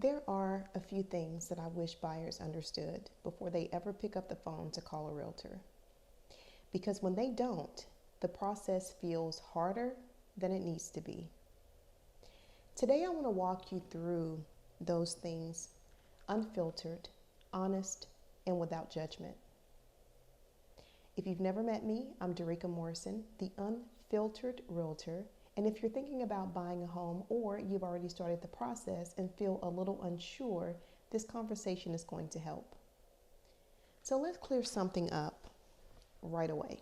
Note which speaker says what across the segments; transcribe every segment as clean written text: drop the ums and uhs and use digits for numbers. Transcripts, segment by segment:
Speaker 1: There are a few things that I wish buyers understood before they ever pick up the phone to call a realtor. Because when they don't, the process feels harder than it needs to be. Today, I want to walk you through those things, unfiltered, honest, and without judgment. If you've never met me, I'm Derica Morrison, the Unfiltered Realtor. And if you're thinking about buying a home or you've already started the process and feel a little unsure, this conversation is going to help. So let's clear something up right away.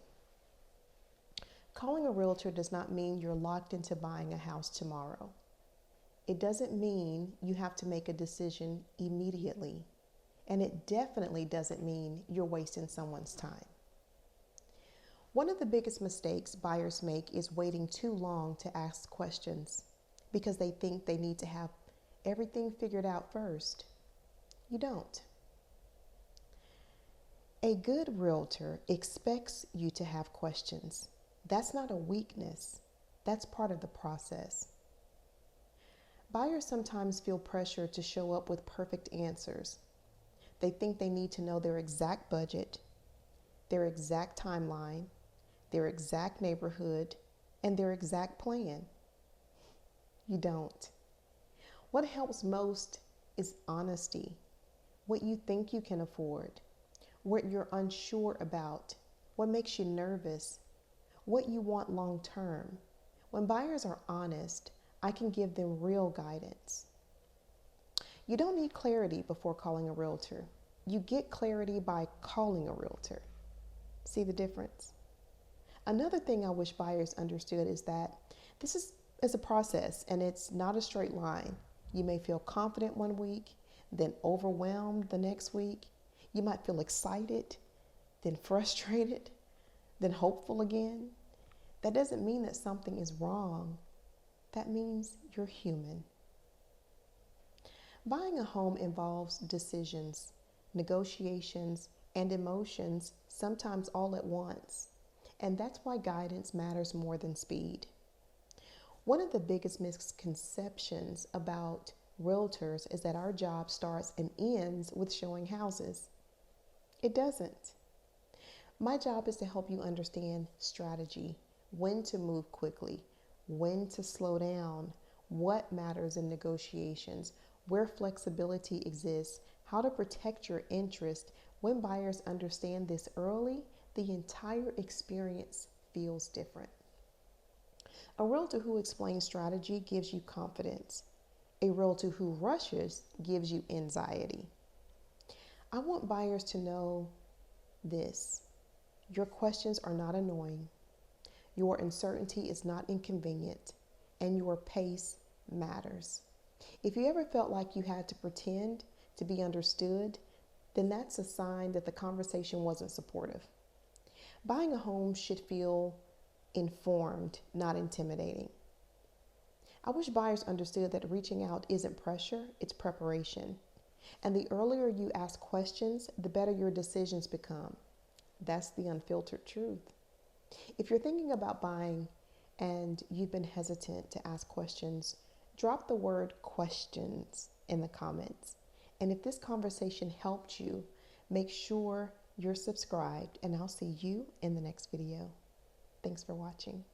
Speaker 1: Calling a realtor does not mean you're locked into buying a house tomorrow. It doesn't mean you have to make a decision immediately. And it definitely doesn't mean you're wasting someone's time. One of the biggest mistakes buyers make is waiting too long to ask questions because they think they need to have everything figured out first. You don't. A good realtor expects you to have questions. That's not a weakness. That's part of the process. Buyers sometimes feel pressure to show up with perfect answers. They think they need to know their exact budget, their exact timeline, their exact neighborhood, and their exact plan. You don't. What helps most is honesty. What you think you can afford, what you're unsure about, what makes you nervous, what you want long term. When buyers are honest, I can give them real guidance. You don't need clarity before calling a realtor. You get clarity by calling a realtor. See the difference? Another thing I wish buyers understood is that this is a process and it's not a straight line. You may feel confident one week, then overwhelmed the next week. You might feel excited, then frustrated, then hopeful again. That doesn't mean that something is wrong. That means you're human. Buying a home involves decisions, negotiations, and emotions, sometimes all at once. And that's why guidance matters more than speed. One of the biggest misconceptions about realtors is that our job starts and ends with showing houses. It doesn't. My job is to help you understand strategy, when to move quickly, when to slow down, what matters in negotiations, where flexibility exists, how to protect your interest. When buyers understand this early, the entire experience feels different. A realtor who explains strategy gives you confidence. A realtor who rushes gives you anxiety. I want buyers to know this. Your questions are not annoying. Your uncertainty is not inconvenient. And your pace matters. If you ever felt like you had to pretend to be understood, then that's a sign that the conversation wasn't supportive. Buying a home should feel informed, not intimidating. I wish buyers understood that reaching out isn't pressure, it's preparation. And the earlier you ask questions, the better your decisions become. That's the unfiltered truth. If you're thinking about buying and you've been hesitant to ask questions, drop the word questions in the comments. And if this conversation helped you, make sure you're subscribed, and I'll see you in the next video. Thanks for watching.